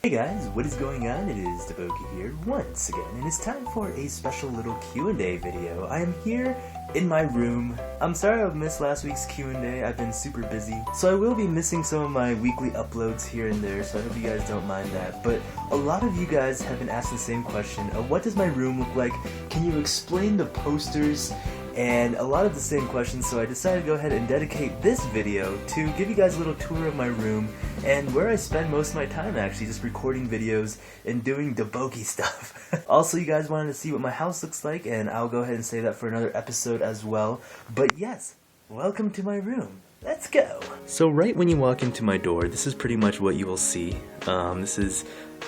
Hey guys, what is going on? It is DaBoki here once again, and it's time for a special little Q&A video. I am here in my room. I'm sorry I've missed last week's Q&A. I've been super busy, so I will be missing some of my weekly uploads here and there, so I hope you guys don't mind that. But a lot of you guys have been asking the same question of what does my room look like? Can you explain the posters? And a lot of the same questions, so I decided to go ahead and dedicate this video to give you guys a little tour of my room and where I spend most of my time actually, just recording videos and doing DaBoki's stuff. Also, you guys wanted to see what my house looks like, and I'll go ahead and save that for another episode as well. But yes, welcome to my room. Let's go! So right when you walk into my door, this is pretty much what you will see. This is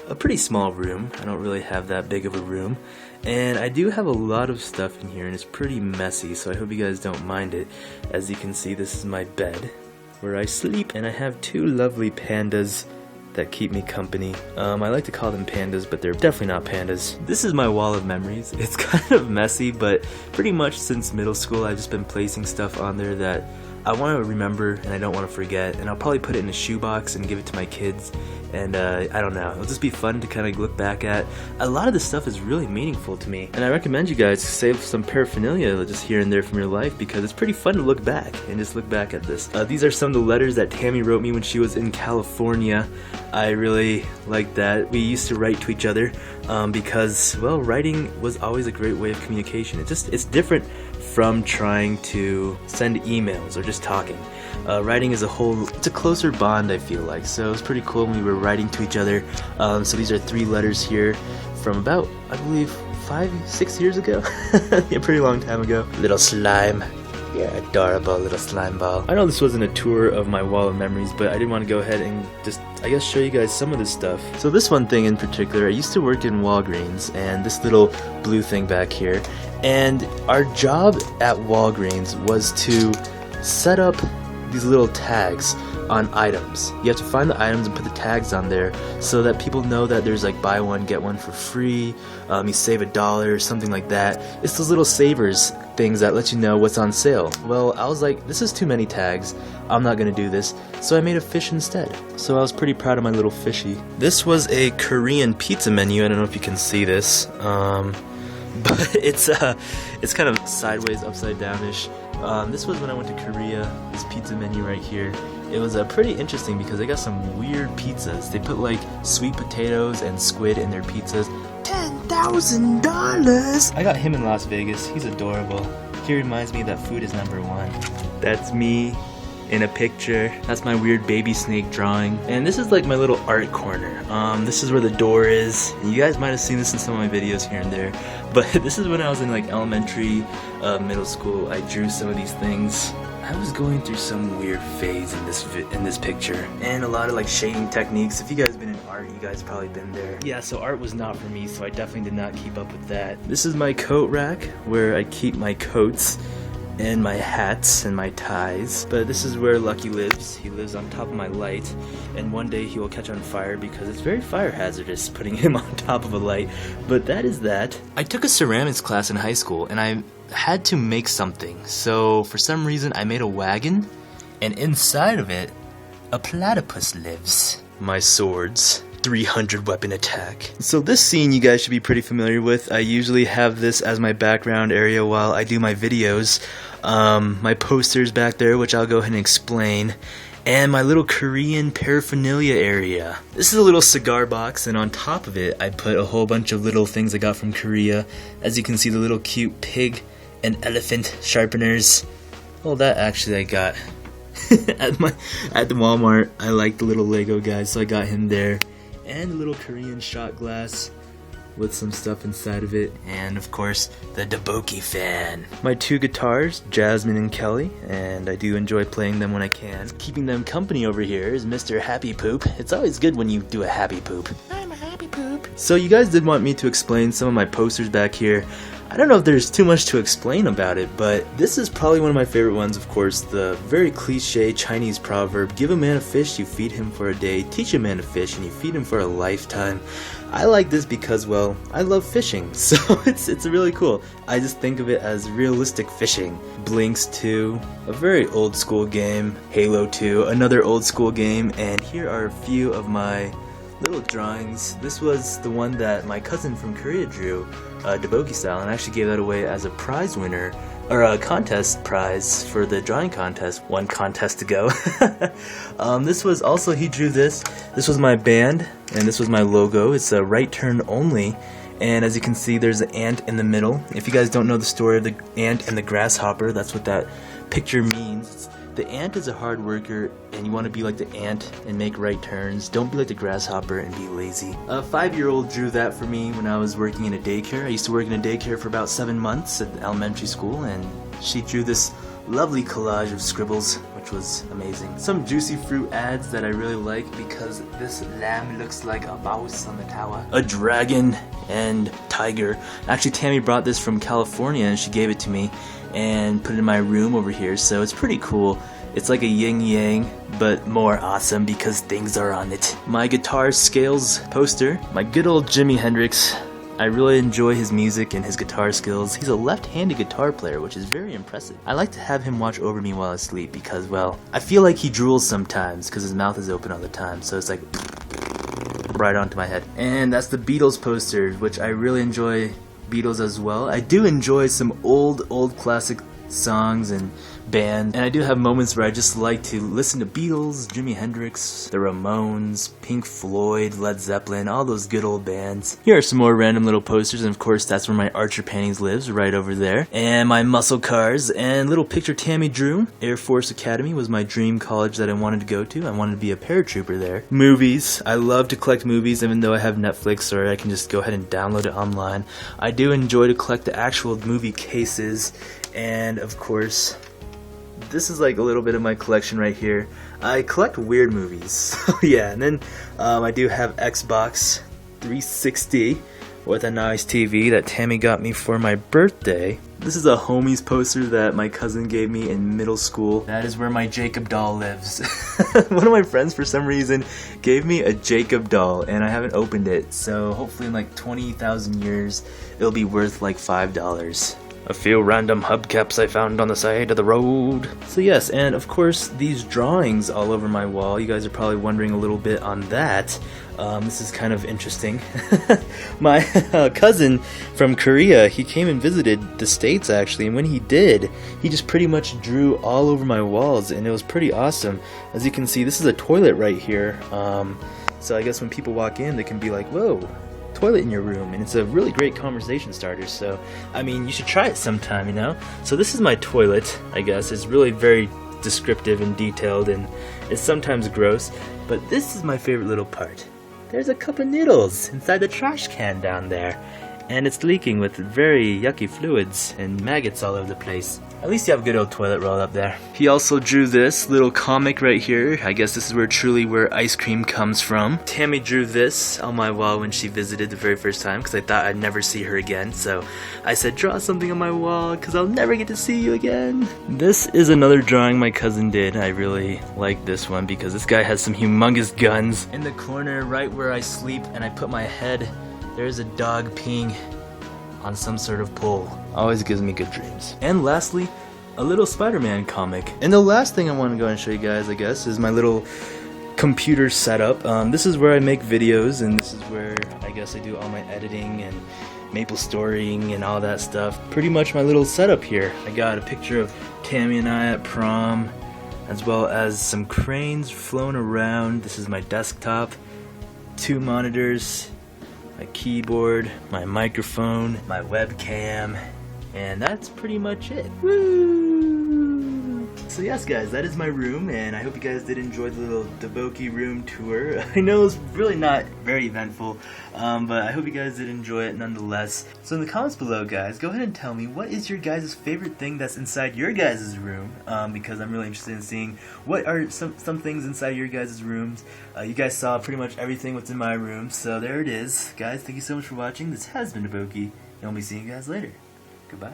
a pretty small room. I don't really have that big of a room. And I do have a lot of stuff in here, and it's pretty messy, so I hope you guys don't mind it. As you can see, this is my bed, where I sleep, and I have two lovely pandas that keep me company. I like to call them pandas, but they're definitely not pandas. This is my wall of memories. It's kind of messy, but pretty much since middle school, I've just been placing stuff on there that I want to remember and I don't want to forget, and I'll probably put it in a shoebox and give it to my kids. And I don't know, it'll just be fun to kind of look back at. A lot of this stuff is really meaningful to me, and I recommend you guys save some paraphernalia just here and there from your life, because it's pretty fun to look back and just look back at this. These are some of the letters that Tammy wrote me when she was in California. I really like that. We used to write to each other because, well, writing was always a great way of communication. It's different from trying to send emails or just talking. Writing is it's a closer bond, I feel like, so it was pretty cool when we were writing to each other. So these are 3 letters here from about, I believe, 5-6 years ago. Yeah, pretty long time ago. Little slime. Yeah, adorable little slime ball. I know this wasn't a tour of my wall of memories, but I did want to go ahead and just, I guess, show you guys some of this stuff. So this one thing in particular, I used to work in Walgreens, and this little blue thing back here, and our job at Walgreens was to set up these little tags on items. You have to find the items and put the tags on there so that people know that there's like buy one get one for free, you save $1 or something like that. It's those little savers things that let you know what's on sale. Well, I was like, this is too many tags, I'm not gonna do this, so I made a fish instead. So I was pretty proud of my little fishy. This was a Korean pizza menu. I don't know if you can see this, but it's kind of sideways, upside down-ish. This was when I went to Korea, this pizza menu right here. It was pretty interesting because they got some weird pizzas. They put like sweet potatoes and squid in their pizzas. $10,000! I got him in Las Vegas. He's adorable. He reminds me that food is #1. That's me in a picture. That's my weird baby snake drawing. And this is like my little art corner. This is where the door is. And you guys might have seen this in some of my videos here and there. But this is when I was in like elementary, middle school. I drew some of these things. I was going through some weird phase in this picture, and a lot of like shading techniques. If you guys have been in art, you guys probably been there. Yeah, so art was not for me, so I definitely did not keep up with that. This is my coat rack where I keep my coats and my hats and my ties. But this is where Lucky lives. He lives on top of my light, and one day he will catch on fire because it's very fire hazardous putting him on top of a light. But that is that. I took a ceramics class in high school, and I had to make something. So for some reason I made a wagon, and inside of it a platypus lives. My swords. 300 weapon attack. So this scene you guys should be pretty familiar with. I usually have this as my background area while I do my videos. My posters back there, which I'll go ahead and explain, and my little Korean paraphernalia area. This is a little cigar box, and on top of it I put a whole bunch of little things I got from Korea. As you can see, the little cute pig and elephant sharpeners. Well, that actually I got at the Walmart. I like the little Lego guys, so I got him there. And a little Korean shot glass with some stuff inside of it, and of course the DaBoki fan. My 2 guitars, Jasmine and Kelly, and I do enjoy playing them when I can. Keeping them company over here is Mr. Happy Poop. It's always good when you do a happy poop. I'm a happy poop. So you guys did want me to explain some of my posters back here. I don't know if there's too much to explain about it, but this is probably one of my favorite ones, of course, the very cliche Chinese proverb, give a man a fish, you feed him for a day, teach a man to fish, and you feed him for a lifetime. I like this because, well, I love fishing, so it's really cool. I just think of it as realistic fishing. Blinks 2, a very old school game, Halo 2, another old school game, and here are a few of my little drawings. This was the one that my cousin from Korea drew, DaBoki's style, and I actually gave that away as a prize winner, or a contest prize for the drawing contest. One contest to go. This was also, he drew this. This was my band, and this was my logo. It's a right turn only. And as you can see, there's an ant in the middle. If you guys don't know the story of the ant and the grasshopper, that's what that picture means. The ant is a hard worker, and you want to be like the ant and make right turns. Don't be like the grasshopper and be lazy. A 5-year-old drew that for me when I was working in a daycare. I used to work in a daycare for about 7 months at elementary school, and she drew this lovely collage of scribbles, which was amazing. Some juicy fruit ads that I really like because this lamb looks like a mouse on the tower. A dragon and tiger. Actually, Tammy brought this from California and she gave it to me and put it in my room over here, so it's pretty cool. It's like a yin-yang, but more awesome because things are on it. My guitar scales poster, my good old Jimi Hendrix. I really enjoy his music and his guitar skills. He's a left-handed guitar player, which is very impressive. I like to have him watch over me while I sleep because, well, I feel like he drools sometimes because his mouth is open all the time, so it's like right onto my head. And that's the Beatles poster, which I really enjoy Beatles as well. I do enjoy some old classic songs and band, and I do have moments where I just like to listen to Beatles, Jimi Hendrix, the Ramones, Pink Floyd, Led Zeppelin, all those good old bands. Here are some more random little posters, and of course that's where my Archer paintings lives, right over there. And my muscle cars, and little picture Tammy drew. Air Force Academy was my dream college that I wanted to go to. I wanted to be a paratrooper there. Movies. I love to collect movies, even though I have Netflix, or I can just go ahead and download it online. I do enjoy to collect the actual movie cases, and of course, this is like a little bit of my collection right here. I collect weird movies. Yeah, and then I do have Xbox 360 with a nice TV that Tammy got me for my birthday. This is a homies poster that my cousin gave me in middle school. That is where my Jacob doll lives. One of my friends for some reason gave me a Jacob doll and I haven't opened it, so hopefully in like 20,000 years it'll be worth like $5. A few random hubcaps I found on the side of the road. So yes, and of course these drawings all over my wall. You guys are probably wondering a little bit on that. This is kind of interesting. My cousin from Korea, he came and visited the States actually, and when he did, he just pretty much drew all over my walls, and it was pretty awesome. As you can see, this is a toilet right here. So I guess when people walk in, they can be like, whoa, toilet in your room, and it's a really great conversation starter. So I mean, you should try it sometime, you know. So this is my toilet. I guess it's really very descriptive and detailed, and it's sometimes gross, but this is my favorite little part. There's a cup of noodles inside the trash can down there, and it's leaking with very yucky fluids and maggots all over the place. At least you have a good old toilet roll up there. He also drew this little comic right here. I guess this is where ice cream comes from. Tammy drew this on my wall when she visited the very first time because I thought I'd never see her again. So I said, draw something on my wall because I'll never get to see you again. This is another drawing my cousin did. I really like this one because this guy has some humongous guns. In the corner right where I sleep and I put my head, there's a dog peeing on some sort of pole. Always gives me good dreams. And lastly, a little Spider-Man comic. And the last thing I want to go and show you guys, I guess, is my little computer setup. This is where I make videos, and this is where I guess I do all my editing and maple storying and all that stuff. Pretty much my little setup here. I got a picture of Tammy and I at prom, as well as some cranes flown around. This is my desktop, 2 monitors, my keyboard, my microphone, my webcam, and that's pretty much it. Woo! So yes guys, that is my room, and I hope you guys did enjoy the little DaBoki room tour. I know it's really not very eventful, but I hope you guys did enjoy it nonetheless. So in the comments below guys, go ahead and tell me what is your guys' favorite thing that's inside your guys' room, because I'm really interested in seeing what are some things inside your guys' rooms. You guys saw pretty much everything what's in my room, so there it is. Guys, thank you so much for watching. This has been DaBoki, and I'll be seeing you guys later. Goodbye.